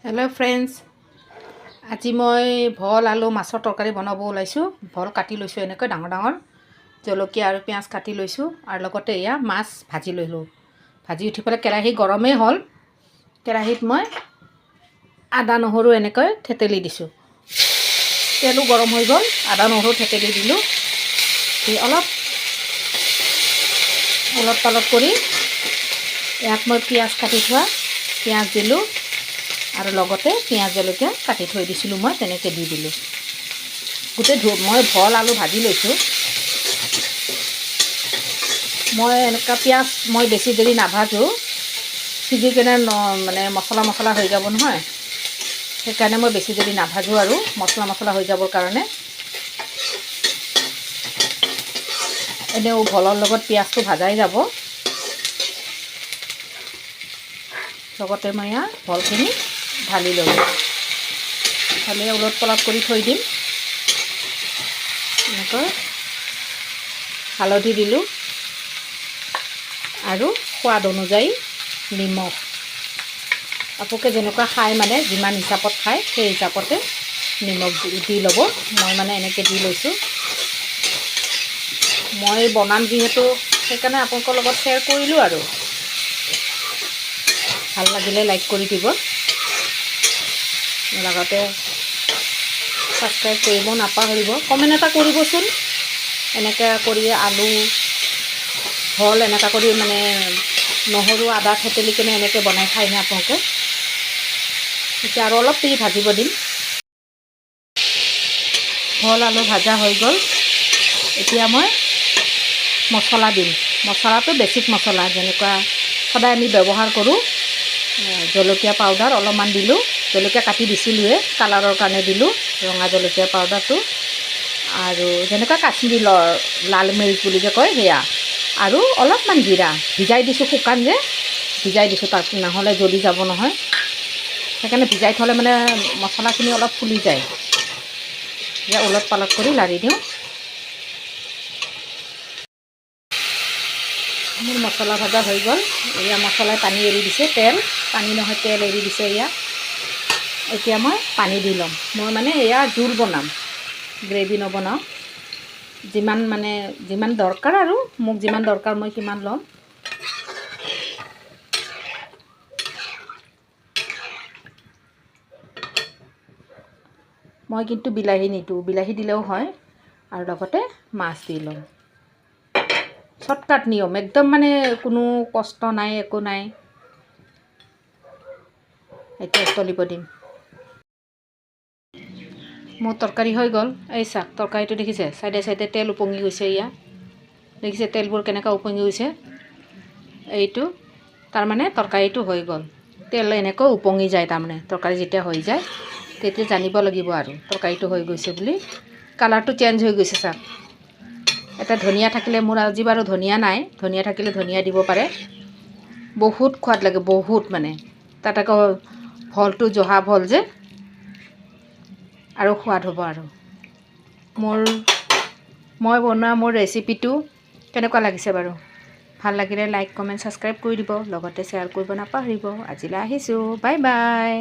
Hello' friends, আজি মই ভল আলু মাছৰ তৰকাৰী বনাব ওলাইছোঁ। ভল কাটি লৈছোঁ এনেকৈ ডাঙৰ ডাঙৰ, জলকীয়া আৰু পিঁয়াজ কাটি লৈছোঁ আৰু লগতে এয়া মাছ ভাজি লৈলোঁ। ভাজি উঠি পেলাই কেৰাহী গৰমেই হ'ল। কেৰাহীত মই আদা নহৰু এনেকৈ থেতেলি দিছোঁ। তেলো গৰম হৈ গ'ল, আদা নহৰু থেতেলি দিলোঁ। দি অলপ ওলট পালট কৰি ইয়াত মই পিঁয়াজ কাটি থোৱা পিঁয়াজ দিলোঁ আৰু লগতে পিঁয়াজ জলকীয়া কাটি থৈ দিছিলোঁ, মই তেনেকৈ দি দিলোঁ। মই ভল আলু ভাজি লৈছোঁ। মই এনেকুৱা পিঁয়াজ মই বেছি দেৰি নাভাজোঁ, সিজি কেনে মানে মছলা হৈ যাব নহয়, সেইকাৰণে মই বেছি দেৰি নাভাজোঁ আৰু মছলা হৈ যাবৰ কাৰণে। এনেও ভলৰ লগত পিঁয়াজটো ভাজাই যাব। লগতে মই ইয়াত ভলখিনি ঢালি ল'লোঁ, ঢালি ওলট পলট কৰি থৈ দিম। এনেকৈ হালধি দিলোঁ আৰু সোৱাদ অনুযায়ী নিমখ। আপোনালোকে যেনেকুৱা খায় মানে যিমান হিচাপত খায় সেই হিচাপতে নিমখ দি ল'ব। মই মানে এনেকৈ দি লৈছোঁ। মই বনাম যিহেতু সেইকাৰণে আপোনালোকৰ লগত শ্বেয়াৰ কৰিলোঁ আৰু। ভাল লাগিলে লাইক কৰি দিব, লগতে ছাবস্ক্ৰাইব কৰিব নাপাহৰিব। কমেণ্ট এটা কৰিবচোন, এনেকৈ কৰি আলু ভল এনেকুৱা কৰি মানে নহৰু আদা থেতেলি কেনে এনেকৈ বনাই খায়নে আপোনালোকে। এতিয়া আৰু অলপ দেৰি ভাজিব দিম। ভল আলু ভাজা হৈ গ'ল। এতিয়া মই মছলা দিম। মছলাটো বেছিক মছলা যেনেকুৱা সদায় আমি ব্যৱহাৰ কৰোঁ। জলকীয়া পাউডাৰ অলপমান দিলোঁ, জলকীয়া কাটি দিছিলোঁৱে, কালাৰৰ কাৰণে দিলোঁ ৰঙা জলকীয়া পাউডাৰটো। আৰু যেনেকুৱা কাশ্মীৰী লাল মিৰ্চ বুলি যে কয় সেয়া, আৰু অলপমান জিৰা ভিজাই দিছোঁ, শুকান যে ভিজাই দিছোঁ, তাত নহ'লে জ্বলি যাব নহয়। সেইকাৰণে ভিজাই থ'লে মানে মছলাখিনি অলপ ফুলি যায়। এতিয়া ওলট পালট কৰি লাৰি দিওঁ। মোৰ মছলা ভাজা হৈ গ'ল। এয়া মছলাই পানী এৰি দিছে, পানী নহয় তেল এৰি দিছে এয়া। এতিয়া মই পানী দি ল'ম। মই মানে এয়া জোল বনাম, গ্ৰেভি নবনাওঁ। যিমান দৰকাৰ আৰু মোক যিমান দৰকাৰ মই সিমান ল'ম। মই কিন্তু বিলাহী নিদিওঁ, বিলাহী দিলেও হয়। আৰু লগতে মাছ দি ল'ম। শ্বৰ্টকাট নিয়ম, একদম মানে কোনো কষ্ট নাই, একো নাই। এতিয়া উতলিব দিম। মোৰ তৰকাৰী হৈ গ'ল। এই চাওক তৰকাৰীটো দেখিছে, চাইডে চাইডে তেল উপঙি গৈছে। এয়া দেখিছে তেলবোৰ কেনেকুৱা উপঙি গৈছে। এইটো তাৰমানে তৰকাৰীটো হৈ গ'ল। তেল এনেকৈ উপঙি যায়, তাৰমানে তৰকাৰী যেতিয়া হৈ যায় তেতিয়া জানিব লাগিব আৰু তৰকাৰীটো হৈ গৈছে বুলি। কালাৰটো চেঞ্জ হৈ গৈছে চাওক। এটা ধনিয়া থাকিলে, মোৰ আজি বাৰু ধনিয়া নাই, ধনিয়া থাকিলে ধনিয়া দিব পাৰে। বহুত সোৱাদ লাগে, বহুত মানে। তাত আকৌ ভলটো জহা ভল যে, আৰু সোৱাদ হ'ব। আৰু মই বনোৱা মোৰ ৰেচিপিটো কেনেকুৱা লাগিছে বাৰু? ভাল লাগিলে লাইক কমেণ্ট ছাবস্ক্ৰাইব কৰি দিব, লগতে শ্বেয়াৰ কৰিব নাপাহৰিব। আজিলৈ আহিছোঁ, বাই বাই।